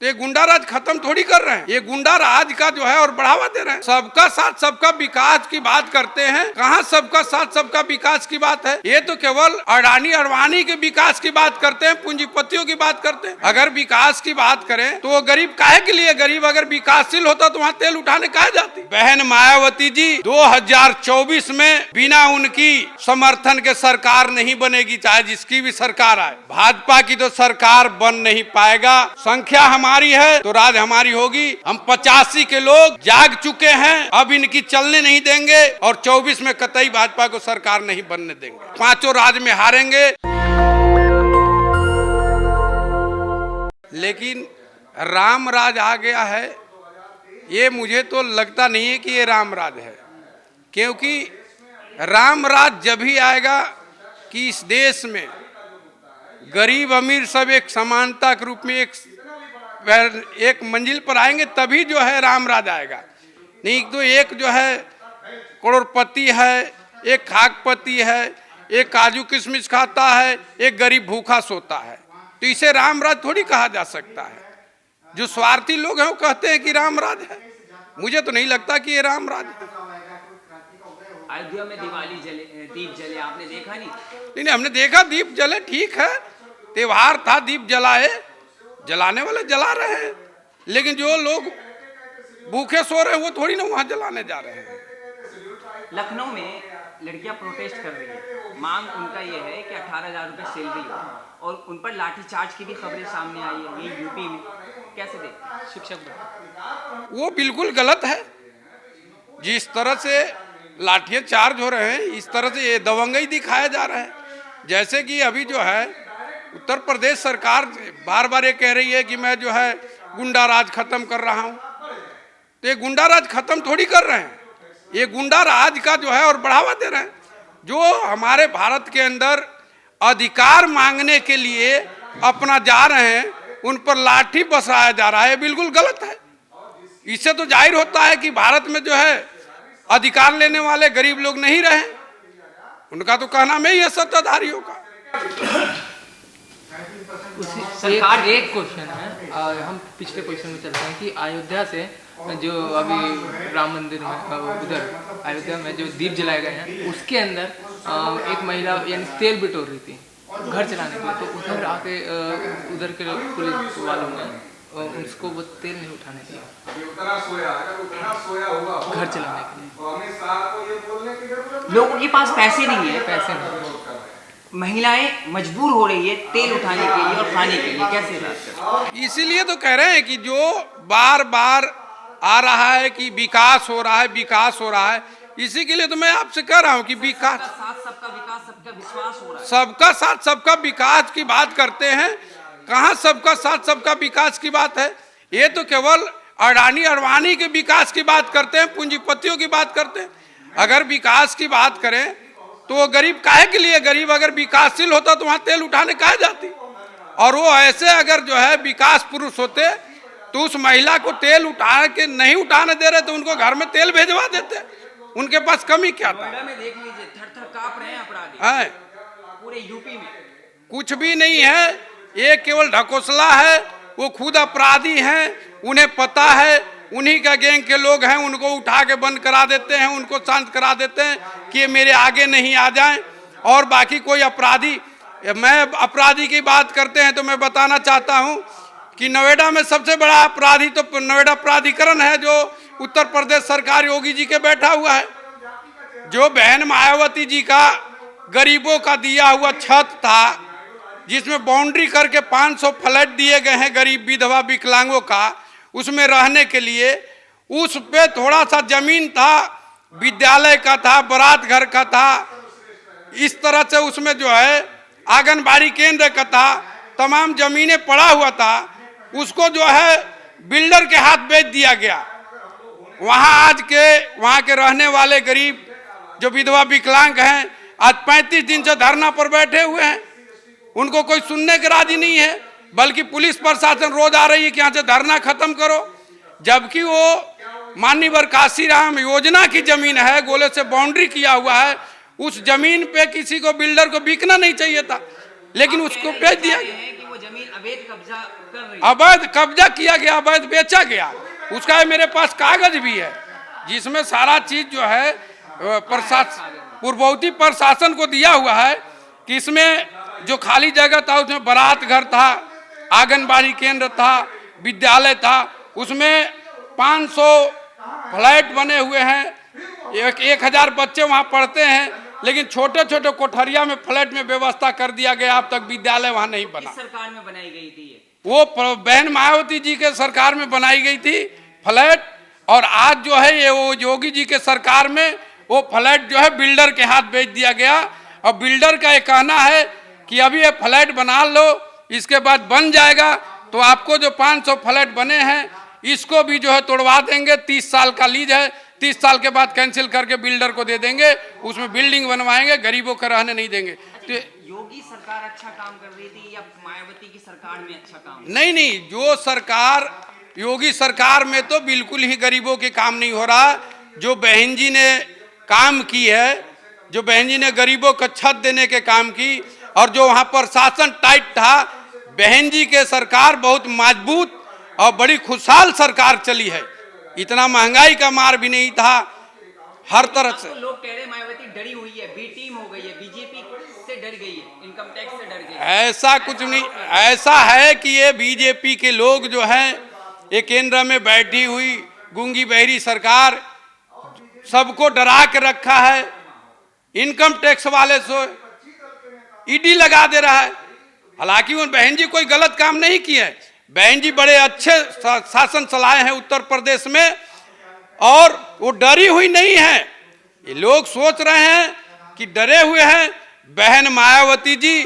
तो ये गुंडा राज खत्म थोड़ी कर रहे हैं, ये गुंडा राज का जो है और बढ़ावा दे रहे हैं। सबका साथ सबका विकास की बात करते हैं, कहाँ सबका साथ सबका विकास की बात है? ये तो केवल अडानी अडवाणी के विकास की बात करते हैं, पूंजीपतियों की बात करते हैं। अगर विकास की बात करें तो वो गरीब काहे के लिए? गरीब अगर विकासशील होता तो वहाँ तेल उठाने काहे जाती? बहन मायावती जी 2024 में बिना उनकी समर्थन के सरकार नहीं बनेगी, चाहे जिसकी भी सरकार आए। भाजपा की तो सरकार बन नहीं पाएगा। संख्या हमारी है तो राज हमारी होगी। हम 85 के लोग जाग चुके हैं, अब इनकी चलने नहीं देंगे और 24 में कतई भाजपा को सरकार नहीं बनने देंगे। पांचों राज्य में हारेंगे। लेकिन राम राज आ गया है, ये मुझे तो लगता नहीं है कि ये राम राज है, क्योंकि राम राज जब ही आएगा कि इस देश में गरीब अमीर सब एक समानता के रूप में एक मंजिल पर आएंगे, तभी जो है राम राज आएगा। नहीं तो एक जो है करोड़पति है, एक खाकपति है, एक काजू किशमिश खाता है, एक गरीब भूखा सोता है, तो इसे राम राज थोड़ी कहा जा सकता है। जो स्वार्थी लोग हैं वो कहते हैं कि राम राज है, मुझे तो नहीं लगता कि ये राम राज है। अयोध्या में दिवाली जले, दीप जले, आपने देखा नहीं? नहीं, हमने देखा दीप जले, ठीक है, त्योहार था, दीप जलाए, जलाने वाले जला रहे हैं, लेकिन जो लोग भूखे सो रहे हैं वो थोड़ी ना वहां जलाने जा रहे हैं। लखनऊ में लड़कियां प्रोटेस्ट कर रही है, मांग उनका ये है कि 18,000 रुपये सैलरी हो, और उन पर लाठीचार्ज की भी खबरें सामने आई है, ये यूपी में। कैसे देखते शिक्षक? वो बिल्कुल गलत है। जिस तरह से लाठियां चार्ज हो रहे हैं, इस तरह से ये दबंगई दिखाया जा रहा है। जैसे कि अभी जो है उत्तर प्रदेश सरकार बार बार ये कह रही है कि मैं जो है गुंडा राज खत्म कर रहा हूं, तो ये गुंडा राज खत्म थोड़ी कर रहे हैं, ये गुंडा राज का जो है और बढ़ावा दे रहे हैं। जो हमारे भारत के अंदर अधिकार मांगने के लिए अपना जा रहे हैं, उन पर लाठी बरसाया जा रहा है, बिल्कुल गलत है। इससे तो जाहिर होता है कि भारत में जो है अधिकार लेने वाले गरीब लोग नहीं रहे, उनका तो कहना में ही है सत्ताधारियों का। सरकार एक क्वेश्चन है, हम पिछले क्वेश्चन में चलते हैं कि अयोध्या से जो अभी राम मंदिर में उधर अयोध्या में जो दीप जलाए गए हैं, उसके अंदर एक महिला यानी तेल बिटोर रही थी घर चलाने के लिए, तो उधर आके उधर के पुलिस वालों ने उसको वो तेल नहीं उठाने दिया घर चलाने के लिए। लोगों के पास पैसे नहीं है, पैसे नहीं, महिलाएं मजबूर हो रही है तेल उठाने के लिए और खाने के लिए, कैसे बात करें? इसीलिए तो कह रहे हैं कि जो बार बार आ रहा है कि विकास हो रहा है, विकास हो रहा है, इसी के लिए तो मैं आपसे कह रहा हूं कि विकास, सबका विकास, सबका विश्वास हो रहा है। सबका साथ सबका विकास की बात करते हैं, कहाँ सबका साथ सबका विकास की बात है? ये तो केवल अडानी अडवाणी के विकास की बात करते हैं, पूंजीपतियों की बात करते हैं। अगर विकास की बात करें तो वो गरीब काहे के लिए? गरीब अगर विकासशील होता तो वहां तेल उठाने काहे जाती? और वो ऐसे अगर जो है विकास पुरुष होते तो उस महिला को तेल उठा के नहीं उठाने दे रहे तो उनको घर में तेल भेजवा देते, उनके पास कमी क्या था? में देख लीजिए, थर-थर कांप रहे हैं अपराधी पूरे यूपी में। कुछ भी नहीं है, ये केवल ढकोसला है। वो खुद अपराधी हैं, उन्हें पता है, उन्हीं का गैंग के लोग हैं, उनको उठा के बंद करा देते हैं, उनको शांत करा देते हैं कि ये मेरे आगे नहीं आ जाएं। और बाकी कोई अपराधी, मैं अपराधी की बात करते हैं तो मैं बताना चाहता हूं कि नोएडा में सबसे बड़ा अपराधी तो नोएडा प्राधिकरण है, जो उत्तर प्रदेश सरकार योगी जी के बैठा हुआ है। जो बहन मायावती जी का गरीबों का दिया हुआ छत था, जिसमें बाउंड्री करके 500 फ्लैट दिए गए हैं गरीब विधवा विकलांगों का, उसमें रहने के लिए, उस पे थोड़ा सा जमीन था, विद्यालय का था, बारात घर का था, इस तरह से उसमें जो है आंगनबाड़ी केंद्र का था, तमाम जमीनें पड़ा हुआ था, उसको जो है बिल्डर के हाथ बेच दिया गया। वहाँ वहाँ के रहने वाले गरीब जो विधवा विकलांग हैं, आज 35 दिन से धरना पर बैठे हुए हैं, उनको कोई सुनने के राजी नहीं है, बल्कि पुलिस प्रशासन रोज आ रही है कि यहाँ से धरना खत्म करो, जबकि वो माननीय काशीराम योजना की जमीन है, गोले से बाउंड्री किया हुआ है, उस जमीन पे किसी को बिल्डर को बिकना नहीं चाहिए था, लेकिन उसको बेच दिया गया। कि वो जमीन अवैध कब्जा कर रही है। अवैध कब्जा किया गया, अवैध बेचा गया, उसका मेरे पास कागज भी है जिसमें सारा चीज जो है पूर्ववर्ती प्रशासन को दिया हुआ है कि इसमें जो खाली जगह था उसमें बारात घर था, आंगनबाड़ी केंद्र था, विद्यालय था, उसमें 500 फ्लैट बने हुए हैं, 1000 बच्चे वहाँ पढ़ते हैं, लेकिन छोटे छोटे कोठरिया में फ्लैट में व्यवस्था कर दिया गया, अब तक विद्यालय वहाँ नहीं बना। किस सरकार में बनाई गई थी ये? वो बहन मायावती जी के सरकार में बनाई गई थी फ्लैट, और आज जो है ये वो योगी जी के सरकार में वो फ्लैट जो है बिल्डर के हाथ बेच दिया गया। और बिल्डर का ये कहना है कि अभी ये फ्लैट बना लो, इसके बाद बन जाएगा तो आपको जो 500 फ्लैट बने हैं इसको भी जो है तोड़वा देंगे, 30 साल का लीज है, 30 साल के बाद कैंसिल करके बिल्डर को दे देंगे, उसमें बिल्डिंग बनवाएंगे, गरीबों को रहने नहीं देंगे। तो योगी सरकार अच्छा काम कर रही थी या मायावती की सरकार में अच्छा काम? नहीं, जो सरकार योगी सरकार में तो बिल्कुल ही गरीबों के काम नहीं हो रहा। जो बहन जी ने काम की है, जो बहन जी ने गरीबों को छत देने के काम की, और जो वहाँ प्रशासन टाइट था, बहन जी के सरकार बहुत मजबूत और बड़ी खुशहाल सरकार चली है, इतना महंगाई का मार भी नहीं था हर तरह से। तो लोग कह रहे मायावती डरी हुई है, बी टीम हो गई है, बीजेपी से डर गई है, इनकम टैक्स से डर गई है। ऐसा कुछ नहीं, ऐसा है कि ये बीजेपी के लोग जो हैं, ये केंद्र में बैठी हुई गूंगी बहरी सरकार सबको डरा के रखा है। इनकम टैक्स वाले से ईडी लगा दे रहा है, हालांकि वो बहन जी कोई गलत काम नहीं किए है, बहन जी बड़े अच्छे शासन चलाए हैं उत्तर प्रदेश में, और वो डरी हुई नहीं है। ये लोग सोच रहे हैं कि डरे हुए हैं। बहन मायावती जी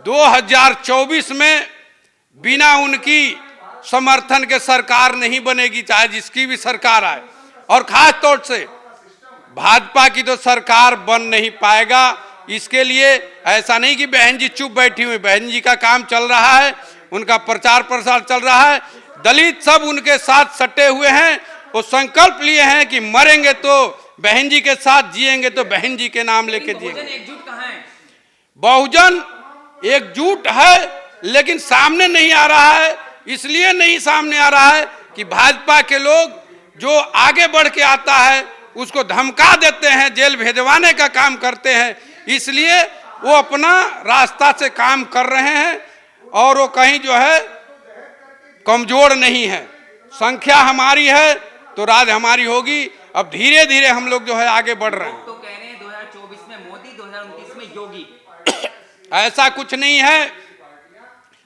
2024 में बिना उनकी समर्थन के सरकार नहीं बनेगी, चाहे जिसकी भी सरकार आए, और खास तौर से भाजपा की तो सरकार बन नहीं पाएगा। इसके लिए ऐसा नहीं कि बहन जी चुप बैठी हुई, बहन जी का काम चल रहा है, उनका प्रचार प्रसार चल रहा है, दलित सब उनके साथ सटे हुए हैं। वो संकल्प लिए हैं कि मरेंगे तो बहन जी के साथ, जिएंगे तो बहन जी के नाम लेके जिएंगे। एकजुट कहाँ है? बहुजन एकजुट है, लेकिन सामने नहीं आ रहा है। इसलिए नहीं सामने आ रहा है कि भाजपा के लोग जो आगे बढ़ के आता है उसको धमका देते हैं, जेल भेजवाने का काम करते हैं, इसलिए वो अपना रास्ता से काम कर रहे हैं, और वो कहीं जो है कमजोर नहीं है। संख्या हमारी है तो राज हमारी होगी। अब धीरे धीरे हम लोग जो है आगे बढ़ रहे हैं। तो कह रहे हैं 2024 में मोदी, 2029 में योगी। ऐसा कुछ नहीं है।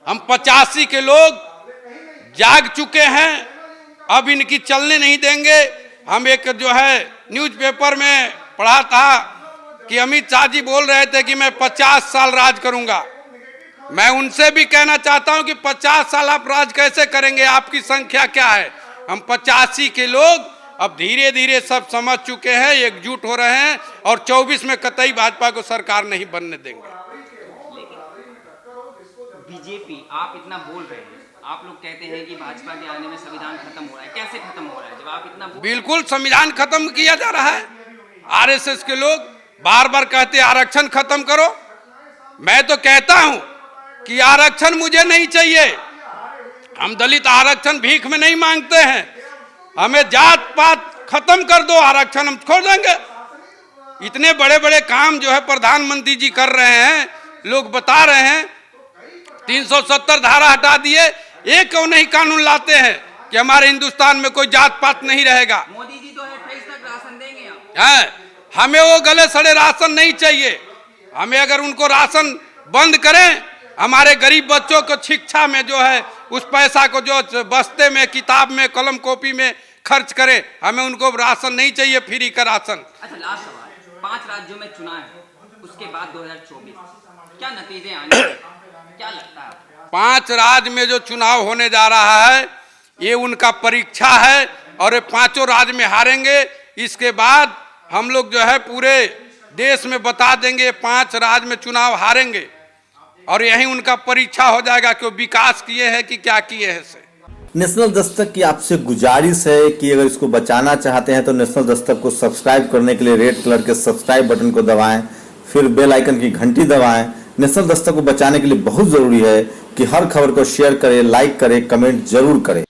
हम 85 के लोग जाग चुके हैं, अब इनकी चलने नहीं देंगे। हम एक जो है न्यूज़पेपर में पढ़ा था कि अमित शाह जी बोल रहे थे कि मैं 50 साल राज करूंगा। मैं उनसे भी कहना चाहता हूं कि 50 साल आप राज कैसे करेंगे, आपकी संख्या क्या है। हम 85 के लोग अब धीरे धीरे सब समझ चुके हैं, एकजुट हो रहे हैं, और 24 में कतई भाजपा को सरकार नहीं बनने देंगे। बीजेपी, आप इतना बोल रहे हैं, आप लोग कहते हैं कि भाजपा के आने में संविधान खत्म हो रहा है, कैसे खत्म हो रहा है जब आप इतना बिल्कुल संविधान खत्म किया जा रहा है। आरएसएस के लोग बार बार कहते हैं आरक्षण खत्म करो। मैं तो कहता हूं कि आरक्षण मुझे नहीं चाहिए। हम दलित आरक्षण भीख में नहीं मांगते हैं, हमें जात पात खत्म कर दो, आरक्षण हम छोड़ देंगे। इतने बड़े बड़े काम जो है प्रधानमंत्री जी कर रहे हैं, लोग बता रहे हैं। 370 धारा हटा दिए, एक क्यों नहीं कानून लाते हैं कि हमारे हिंदुस्तान में कोई जात पात नहीं रहेगा। मोदी जी तो 28 तक राशन देंगे आप। है, हमें वो गले सड़े राशन नहीं चाहिए। हमें अगर उनको राशन बंद करें, हमारे गरीब बच्चों को शिक्षा में जो है उस पैसा को जो बस्ते में, किताब में, कलम कॉपी में खर्च करे, हमें उनको राशन नहीं चाहिए, फ्री का राशन। अच्छा, लास्ट सवाल, 5 राज्यों में चुनाव है, उसके बाद 2024 क्या नतीजे आने, क्या लगता है? 5 राज्य में जो चुनाव होने जा रहा है ये उनका परीक्षा है, और ये 5 राज्य में हारेंगे। इसके बाद हम लोग जो है पूरे देश में बता देंगे 5 राज्य में चुनाव हारेंगे, और यही उनका परीक्षा हो जाएगा कि वो विकास किए हैं कि क्या किए हैं। से नेशनल दस्तक की आपसे गुजारिश है कि अगर इसको बचाना चाहते हैं तो नेशनल दस्तक को सब्सक्राइब करने के लिए रेड कलर के सब्सक्राइब बटन को दबाएं, फिर बेल आइकन की घंटी दबाएं। नेशनल दस्तक को बचाने के लिए बहुत जरूरी है कि हर खबर को शेयर करें, लाइक करें, कमेंट जरूर करें।